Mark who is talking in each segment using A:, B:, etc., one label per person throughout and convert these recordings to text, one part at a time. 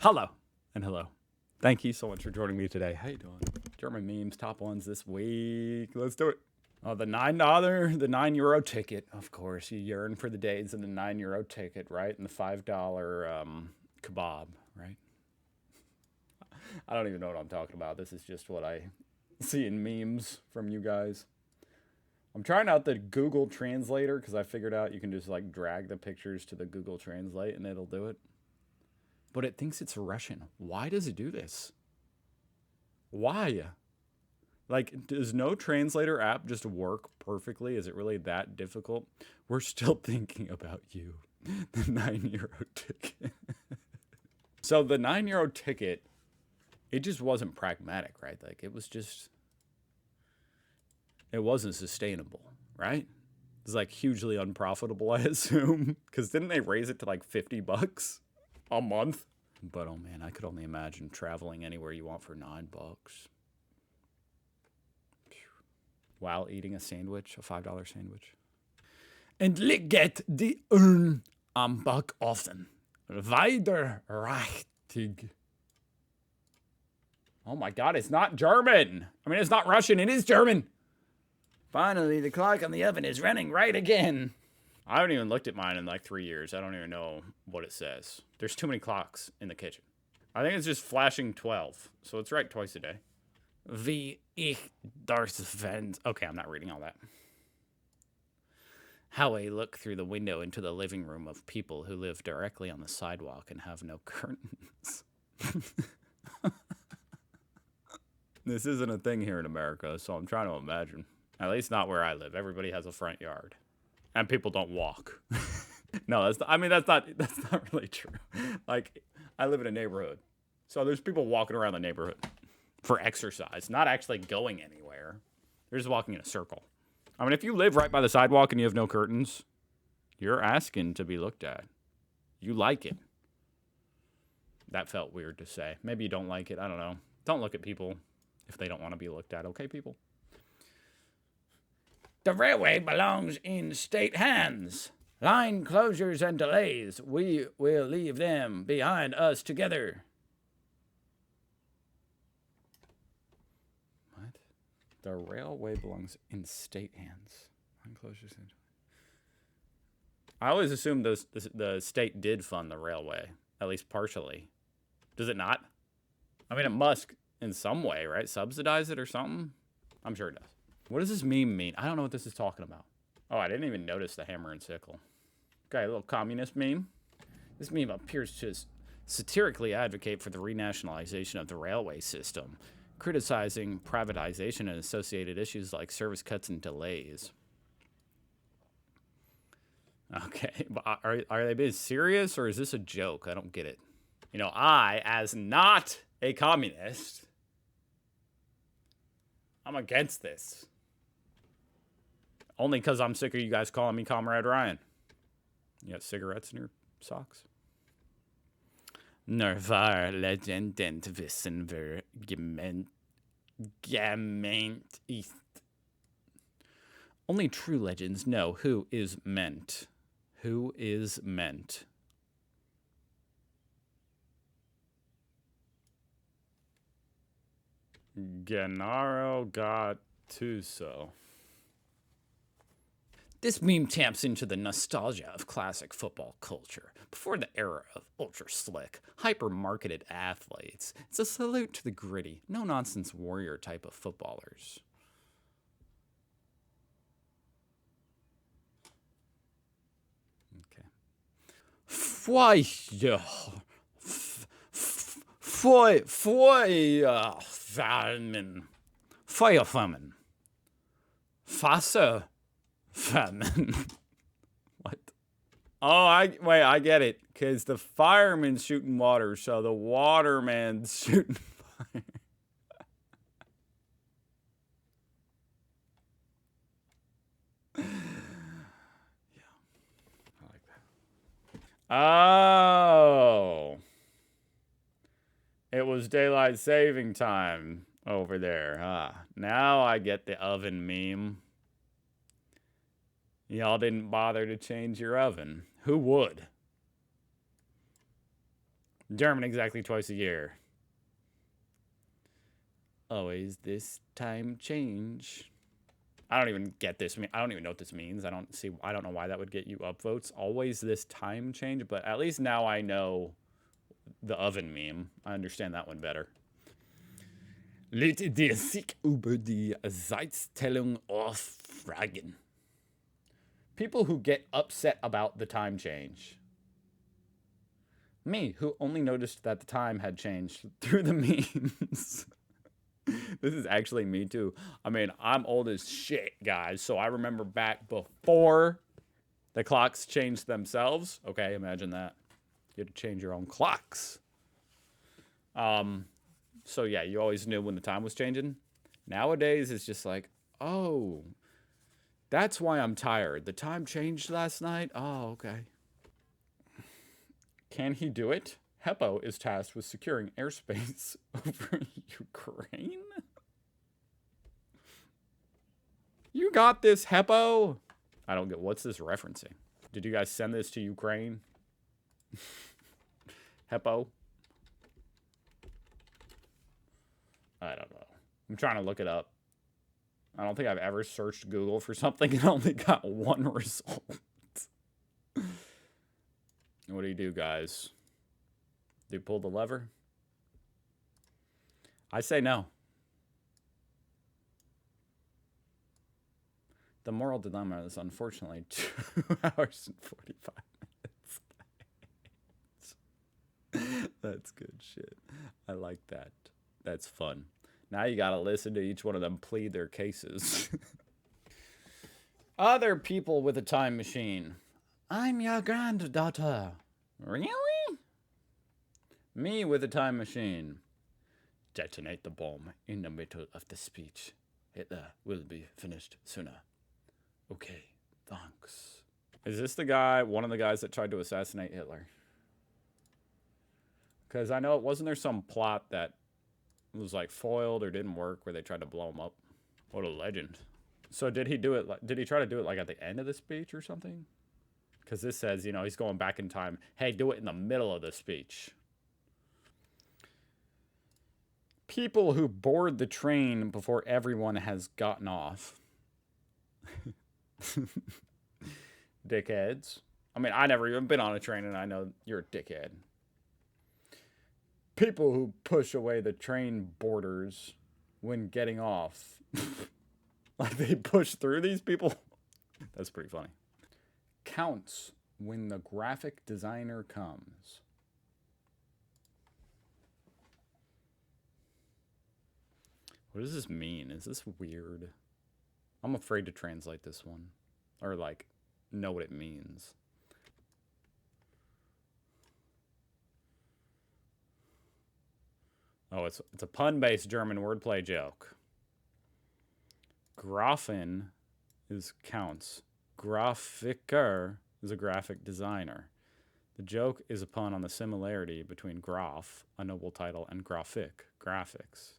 A: Hello and hello. Thank you so much for joining me today. How you doing? German memes, top ones this week. Let's do it. Oh, the $9, the €9 ticket. Of course, you yearn for the days of the €9 ticket, right? And the $5 kebab, right? I don't even know what I'm talking about. This is just what I see in memes from you guys. I'm trying out the Google Translator because I figured out you can just like drag the pictures to the Google Translate and it'll do it. But it thinks it's Russian. Why does it do this? Why? Like, does no translator app just work perfectly? Is it really that difficult? We're still thinking about you. The €9 ticket. So the €9 ticket, it just wasn't pragmatic, right? Like, it was just, it wasn't sustainable, right? It's like hugely unprofitable, I assume. Because didn't they raise it to like $50 a month? But oh man, I could only imagine traveling anywhere you want for $9. While eating a sandwich, a $5 sandwich. And get die Urn am Backofen. Weiter richtig. Oh my god, it's not German. I mean, it's not Russian, it is German. Finally, the clock on the oven is running right again. I haven't even looked at mine in like 3 years. I don't even know what it says. There's too many clocks in the kitchen. I think it's just flashing 12, so it's right twice a day. Wie ich das fand. Okay, I'm not reading all that. How I look through the window into the living room of people who live directly on the sidewalk and have no curtains. This isn't a thing here in America, so I'm trying to imagine. At least not where I live. Everybody has a front yard. And people don't walk. No, that's not really true. Like, I live in a neighborhood. So there's people walking around the neighborhood for exercise, not actually going anywhere. They're just walking in a circle. I mean, if you live right by the sidewalk and you have no curtains, you're asking to be looked at. You like it. That felt weird to say. Maybe you don't like it. I don't know. Don't look at people if they don't want to be looked at. Okay, people? The railway belongs in state hands. Line closures and delays, we will leave them behind us together. What? The railway belongs in state hands. Line closures and... I always assumed the state did fund the railway, at least partially. Does it not? I mean, it must in some way, right? Subsidize it or something? I'm sure it does. What does this meme mean? I don't know what this is talking about. Oh, I didn't even notice the hammer and sickle. Okay, a little communist meme. This meme appears to satirically advocate for the renationalization of the railway system, criticizing privatization and associated issues like service cuts and delays. Okay, but are they being serious or is this a joke? I don't get it. You know, I, as not a communist, I'm against this. Only because I'm sick of you guys calling me Comrade Ryan. You got cigarettes in your socks? Nur war Legenden wissen, wer gemeint ist. Only true legends know who is meant. Who is meant. Gennaro Gattuso. This meme taps into the nostalgia of classic football culture. Before the era of ultra-slick, hyper-marketed athletes, it's a salute to the gritty, no-nonsense warrior type of footballers. Okay. Feuerflammen. Wasser. Famine. What? Oh, I get it. Because the fireman's shooting water, so the waterman's shooting fire. Yeah. I like that. Oh. It was daylight saving time over there, huh? Now I get the oven meme. Y'all didn't bother to change your oven. Who would? German exactly twice a year. Always this time change. I don't even get this. I don't even know what this means. I don't know why that would get you upvotes. Always this time change, but at least now I know the oven meme. I understand that one better. Leute, die sich über die Zeitstellung aufragen. People who get upset about the time change. Me, who only noticed that the time had changed through the memes. This is actually me too. I mean, I'm old as shit, guys. So I remember back before the clocks changed themselves. Okay, imagine that. You had to change your own clocks. So yeah, you always knew when the time was changing. Nowadays, it's just like, oh, that's why I'm tired. The time changed last night? Oh, okay. Can he do it? Heppo is tasked with securing airspace over Ukraine? You got this, Heppo? I don't get, what's this referencing? Did you guys send this to Ukraine? Heppo? I don't know. I'm trying to look it up. I don't think I've ever searched Google for something and only got one result. What do you do, guys? Do you pull the lever? I say no. The moral dilemma is unfortunately 2 hours and 45 minutes. That's good shit. I like that. That's fun. Now you gotta listen to each one of them plead their cases. Other people with a time machine. I'm your granddaughter. Really? Me with a time machine. Detonate the bomb in the middle of the speech. Hitler will be finished sooner. Okay, thanks. Is this the guy, one of the guys that tried to assassinate Hitler? Because I know, wasn't there some plot that was like foiled or didn't work where they tried to blow him up? What a legend. So did he do it, did he try to do it like at the end of the speech or something? Because this says, you know, he's going back in time. Hey, do it in the middle of the speech. People who board the train before everyone has gotten off. Dickheads. I mean, I never even been on a train and I know you're a dickhead. People who push away the train boarders when getting off. Like they push through these people. That's pretty funny. Counts when the graphic designer comes. What does this mean? Is this weird? I'm afraid to translate this one. Or like, know what it means. Oh, it's a pun-based German wordplay joke. Grafen is counts. Grafiker is a graphic designer. The joke is a pun on the similarity between graph, a noble title, and graphic, graphics.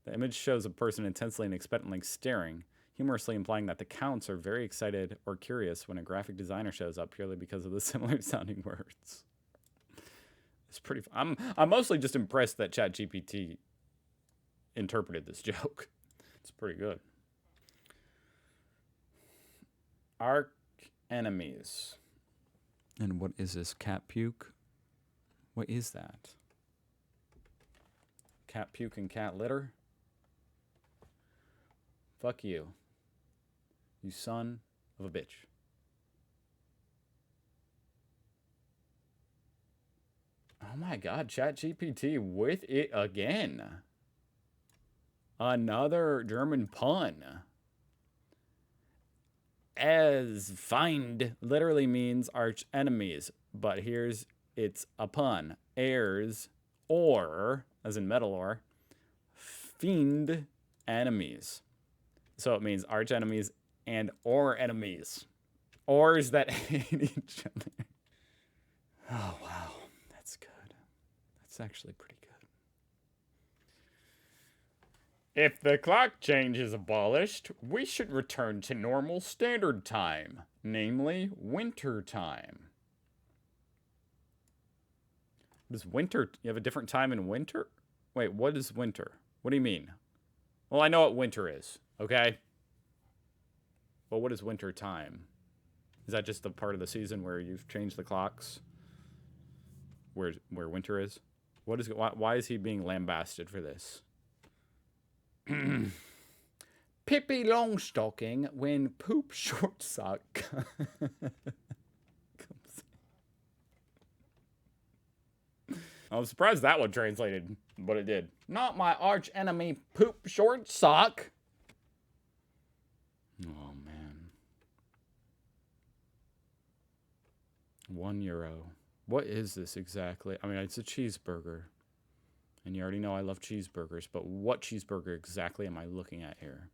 A: The image shows a person intensely and expectantly staring, humorously implying that the counts are very excited or curious when a graphic designer shows up purely because of the similar sounding words. It's pretty I'm mostly just impressed that ChatGPT interpreted this joke. It's pretty good. Archenemies. And what is this? Cat puke? What is that? Cat puke and cat litter? Fuck you. You son of a bitch. Oh my god, ChatGPT with it again. Another German pun. As find literally means arch enemies, but here's it's a pun. Heirs or, as in metal ore, fiend enemies. So it means arch enemies and or enemies. Ors that hate each other. Oh wow, that's good. That's actually pretty good. If the clock change is abolished, we should return to normal standard time, namely winter time. What is winter? You have a different time in winter? Wait, what is winter? What do you mean? Well, I know what winter is, okay? But what is winter time? Is that just the part of the season where you've changed the clocks? Where winter is? What is why is he being lambasted for this? Pippi Longstocking when poop short sock. I was surprised that one translated, but it did. Not my arch enemy, poop short sock. Oh, man. €1. What is this exactly? I mean, it's a cheeseburger. And you already know I love cheeseburgers, but what cheeseburger exactly am I looking at here?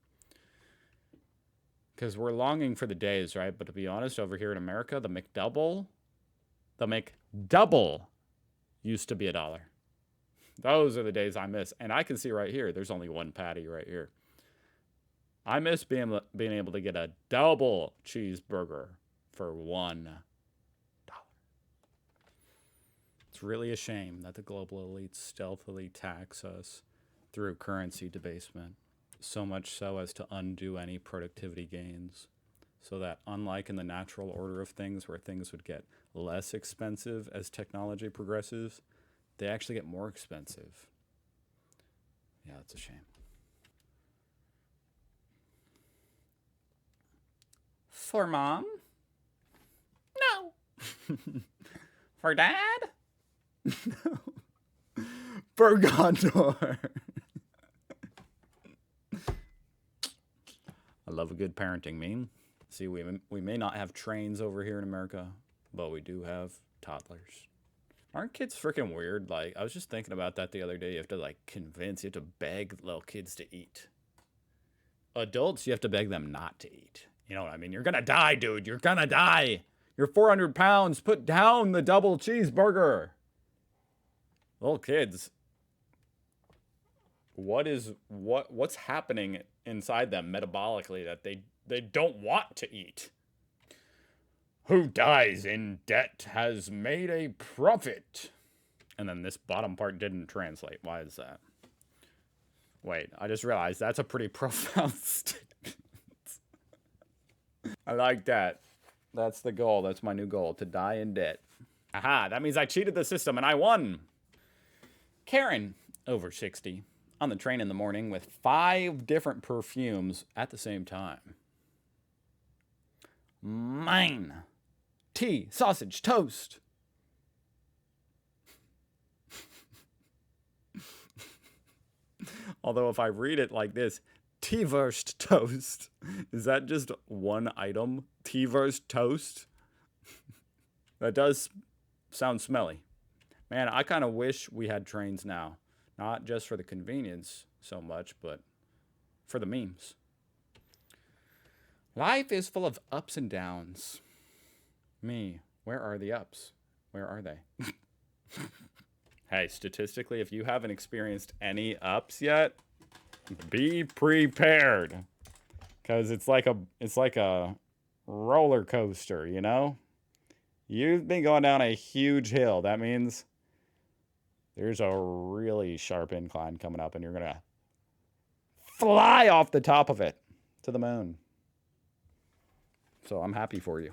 A: Because we're longing for the days, right? But to be honest, over here in America, the McDouble used to be $1. Those are the days I miss. And I can see right here, there's only one patty right here. I miss being able to get a double cheeseburger for $1. It's really a shame that the global elites stealthily tax us through currency debasement, so much so as to undo any productivity gains, so that unlike in the natural order of things where things would get less expensive as technology progresses, they actually get more expensive. Yeah, it's a shame. For mom? No. For dad? No. For Gondor. I love a good parenting meme. See, we may not have trains over here in America, but we do have toddlers. Aren't kids freaking weird? Like, I was just thinking about that the other day. You have to, like, you have to beg little kids to eat. Adults, you have to beg them not to eat. You know what I mean? You're gonna die, dude. You're gonna die. You're 400 pounds. Put down the double cheeseburger. Little kids. What's happening inside them metabolically that they don't want to eat? Who dies in debt has made a profit. And then this bottom part didn't translate. Why is that? Wait, I just realized that's a pretty profound statement. I like that. That's the goal. That's my new goal, to die in debt. Aha, that means I cheated the system and I won. Karen, over 60, on the train in the morning with 5 different perfumes at the same time. Mine. Tea, sausage, toast. Although if I read it like this, tea-versed toast. Is that just one item? Tea-versed toast? That does sound smelly. Man, I kind of wish we had trains now. Not just for the convenience so much, but for the memes. Life is full of ups and downs. Me, where are the ups? Where are they? Hey, statistically, if you haven't experienced any ups yet, be prepared. Because it's like a roller coaster, you know? You've been going down a huge hill. That means there's a really sharp incline coming up, and you're going to fly off the top of it to the moon. So I'm happy for you.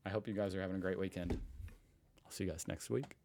A: I hope you guys are having a great weekend. I'll see you guys next week.